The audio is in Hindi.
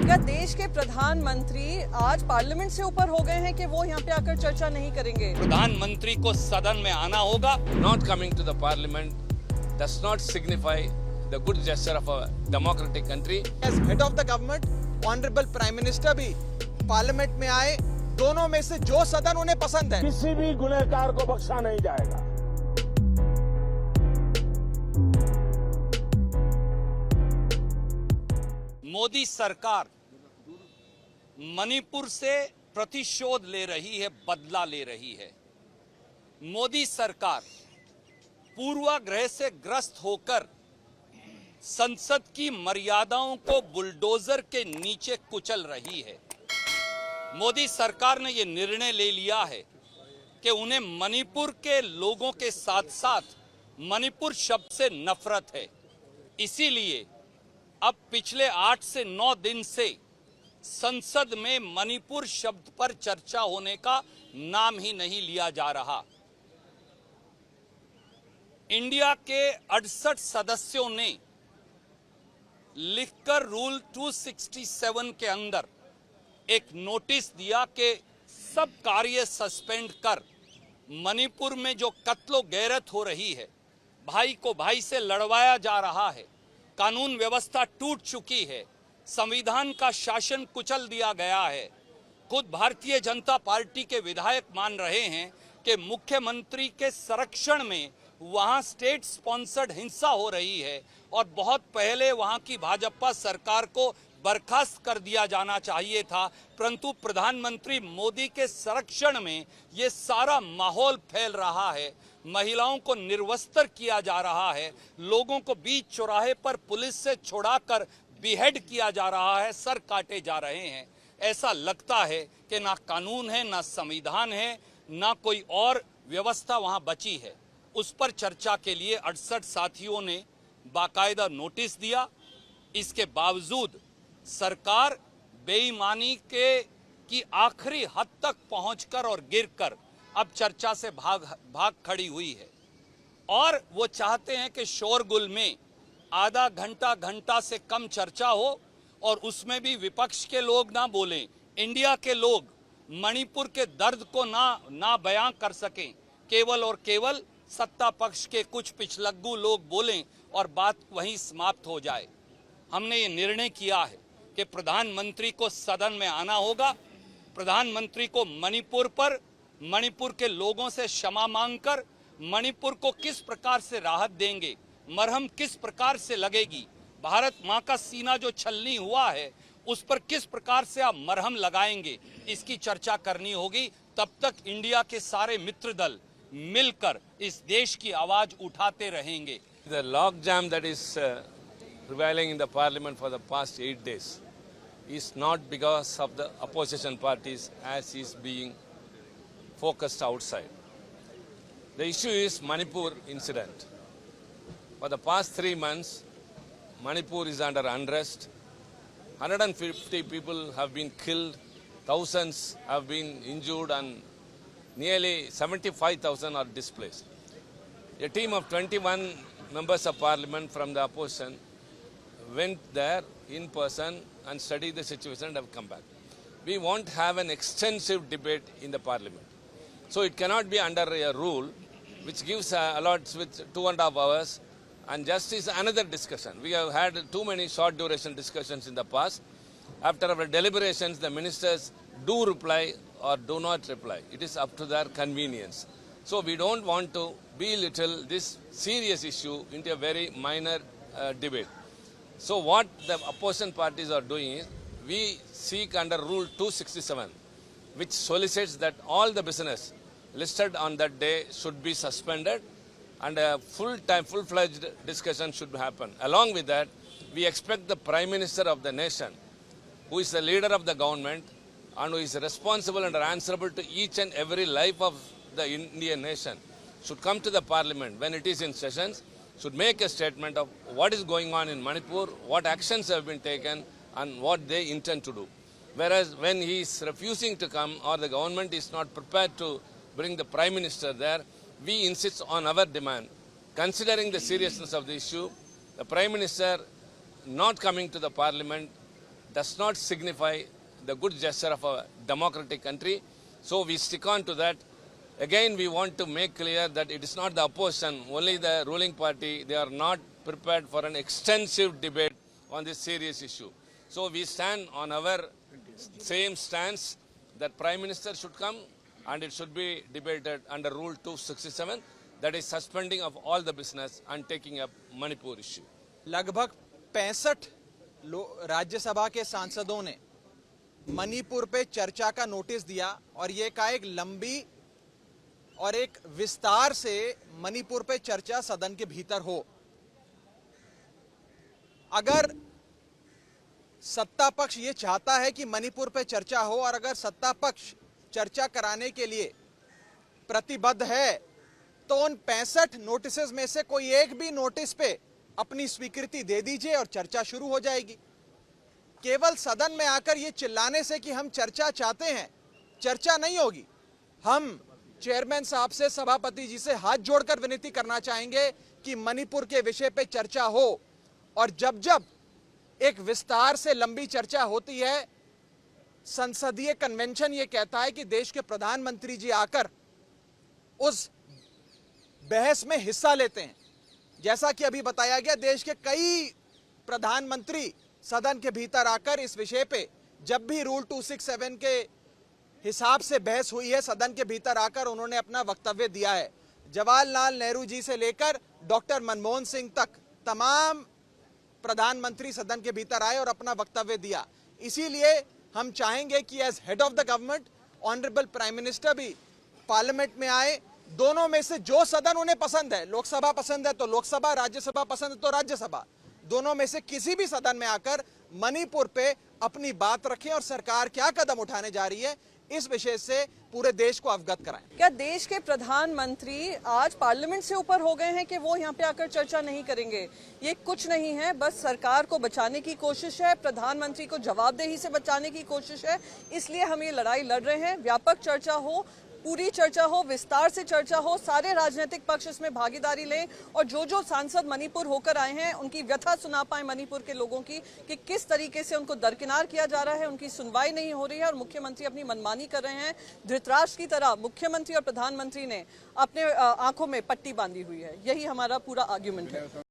क्या देश के प्रधानमंत्री आज पार्लियामेंट से ऊपर हो गए हैं कि वो यहाँ पे आकर चर्चा नहीं करेंगे? प्रधानमंत्री को सदन में आना होगा। Not coming to the parliament does not signify the good gesture of a democratic country. As head of the government, honorable prime minister भी पार्लियामेंट में आए। दोनों में से जो सदन उन्हें पसंद है, किसी भी गुनहगार को बख्शा नहीं जाएगा। मोदी सरकार मणिपुर से प्रतिशोध ले रही है, बदला ले रही है। मोदी सरकार पूर्वाग्रह से ग्रस्त होकर संसद की मर्यादाओं को बुलडोजर के नीचे कुचल रही है। मोदी सरकार ने यह निर्णय ले लिया है कि उन्हें मणिपुर के लोगों के साथ साथ मणिपुर शब्द से नफरत है। इसीलिए अब पिछले 8 से 9 दिन से संसद में मणिपुर शब्द पर चर्चा होने का नाम ही नहीं लिया जा रहा। इंडिया के 68 सदस्यों ने लिखकर रूल 267 के अंदर एक नोटिस दिया कि सब कार्य सस्पेंड कर मणिपुर में जो कत्लो गैरत हो रही है, भाई को भाई से लड़वाया जा रहा है, कानून व्यवस्था टूट चुकी है, संविधान का शासन कुचल दिया गया है। खुद भारतीय जनता पार्टी के विधायक मान रहे हैं कि मुख्यमंत्री के संरक्षण में वहां स्टेट स्पॉन्सर्ड हिंसा हो रही है और बहुत पहले वहां की भाजपा सरकार को बर्खास्त कर दिया जाना चाहिए था, परंतु प्रधानमंत्री मोदी के संरक्षण में ये सारा माहौल फैल रहा है। महिलाओं को निर्वस्त्र किया जा रहा है, लोगों को बीच चौराहे पर पुलिस से छुड़ाकर बिहेड किया जा रहा है, सर काटे जा रहे हैं। ऐसा लगता है कि ना कानून है, ना संविधान है, ना कोई और व्यवस्था वहां बची है। उस पर चर्चा के लिए 68 साथियों ने बाकायदा नोटिस दिया। इसके बावजूद सरकार बेईमानी की आखिरी हद तक पहुंचकर और गिरकर अब चर्चा से भाग खड़ी हुई है और वो चाहते हैं कि शोरगुल में आधा घंटा से कम चर्चा हो और उसमें भी विपक्ष के लोग ना बोलें, इंडिया के लोग मणिपुर के दर्द को ना बयां कर सकें, केवल और केवल सत्ता पक्ष के कुछ पिछलग्गू लोग बोलें और बात वहीं समाप्त हो जाए। हमने ये निर्णय किया है कि प्रधानमंत्री को सदन में आना होगा। प्रधानमंत्री को मणिपुर के लोगों से क्षमा मांगकर मणिपुर को किस प्रकार से राहत देंगे, मरहम किस प्रकार से लगेगी, भारत मां का सीना जो छलनी हुआ है उस पर किस प्रकार से आप मरहम लगाएंगे, इसकी चर्चा करनी होगी। तब तक इंडिया के सारे मित्र दल मिलकर इस देश की आवाज उठाते रहेंगे। The logjam that is prevailing in the parliament for the past 8 days is not because of the opposition parties as is being focused outside. The issue is Manipur incident. For the past 3 months, Manipur is under unrest. 150 people have been killed, thousands have been injured, and nearly 75,000 are displaced. A team of 21 members of parliament from the opposition went there in person and studied the situation and have come back. We want to have an extensive debate in the parliament. So it cannot be under a rule which gives allots with 2.5 hours and just is another discussion. We have had too many short duration discussions in the past. After our deliberations, the ministers do reply or do not reply. It is up to their convenience. So we don't want to belittle this serious issue into a very minor debate. So what the opposition parties are doing is, we seek under Rule 267, which solicits that all the business listed on that day should be suspended and a full-fledged discussion should happen. Along with that, we expect the Prime Minister of the nation, who is the leader of the government and who is responsible and answerable to each and every life of the Indian nation, should come to the parliament when it is in sessions, should make a statement of what is going on in Manipur, what actions have been taken and what they intend to do. Whereas when he is refusing to come or the government is not prepared to bring the Prime Minister there, we insist on our demand. Considering the seriousness of the issue, the Prime Minister not coming to the Parliament does not signify the good gesture of a democratic country. So we stick on to that. Again, we want to make clear that it is not the opposition, only the ruling party. They are not prepared for an extensive debate on this serious issue. So we stand on our same stance that Prime Minister should come and it should be debated under Rule 267, that is suspending of all the business and taking up Manipur issue. लगभग 65 राज्यसभा के सांसदों ने मणिपुर पे चर्चा का नोटिस दिया और ये कहा एक लंबी और एक विस्तार से मणिपुर पे चर्चा सदन के भीतर हो। अगर सत्ता पक्ष ये चाहता है कि मणिपुर पे चर्चा हो और अगर सत्ता पक्ष चर्चा कराने के लिए प्रतिबद्ध है तो उन 65 नोटिसेस में से कोई एक भी नोटिस पे अपनी स्वीकृति दे दीजिए और चर्चा शुरू हो जाएगी। केवल सदन में आकर ये चिल्लाने से कि हम चर्चा चाहते हैं, चर्चा नहीं होगी। हम चेयरमैन साहब से, सभापति जी से हाथ जोड़कर विनती करना चाहेंगे कि मणिपुर के विषय पे चर्चा हो और जब जब एक विस्तार से लंबी चर्चा होती है, संसदीय कन्वेंशन ये कहता है कि देश के प्रधानमंत्री जी आकर उस बहस में हिस्सा लेते हैं। जैसा कि अभी बताया गया, देश के कई प्रधानमंत्री सदन के भीतर आकर इस विषय पे जब भी रूल 267 के हिसाब से बहस हुई है, सदन के भीतर आकर उन्होंने अपना वक्तव्य दिया है। जवाहरलाल नेहरू जी से लेकर डॉक्टर मनमोहन सिंह तक तमाम प्रधानमंत्री सदन के भीतर आए और अपना वक्तव्य दिया। इसीलिए हम चाहेंगे कि as head of the government honourable prime minister भी पार्लियामेंट में आए। दोनों में से जो सदन उन्हें पसंद है, लोकसभा पसंद है तो लोकसभा, राज्यसभा पसंद है तो राज्यसभा, दोनों में से किसी भी सदन में आकर मणिपुर पे अपनी बात रखें और सरकार क्या कदम उठाने जा रही है इस विषय से पूरे देश को अवगत कराएं। क्या देश के प्रधानमंत्री आज पार्लियामेंट से ऊपर हो गए हैं कि वो यहाँ पे आकर चर्चा नहीं करेंगे? ये कुछ नहीं है, बस सरकार को बचाने की कोशिश है, प्रधानमंत्री को जवाबदेही से बचाने की कोशिश है। इसलिए हम ये लड़ाई लड़ रहे हैं। व्यापक चर्चा हो, पूरी चर्चा हो, विस्तार से चर्चा हो, सारे राजनीतिक पक्ष इसमें भागीदारी लें और जो जो सांसद मणिपुर होकर आए हैं उनकी व्यथा सुना पाए मणिपुर के लोगों की कि किस तरीके से उनको दरकिनार किया जा रहा है, उनकी सुनवाई नहीं हो रही है और मुख्यमंत्री अपनी मनमानी कर रहे हैं। धृतराष्ट्र की तरह मुख्यमंत्री और प्रधानमंत्री ने अपने आंखों में पट्टी बांधी हुई है। यही हमारा पूरा आर्ग्यूमेंट है।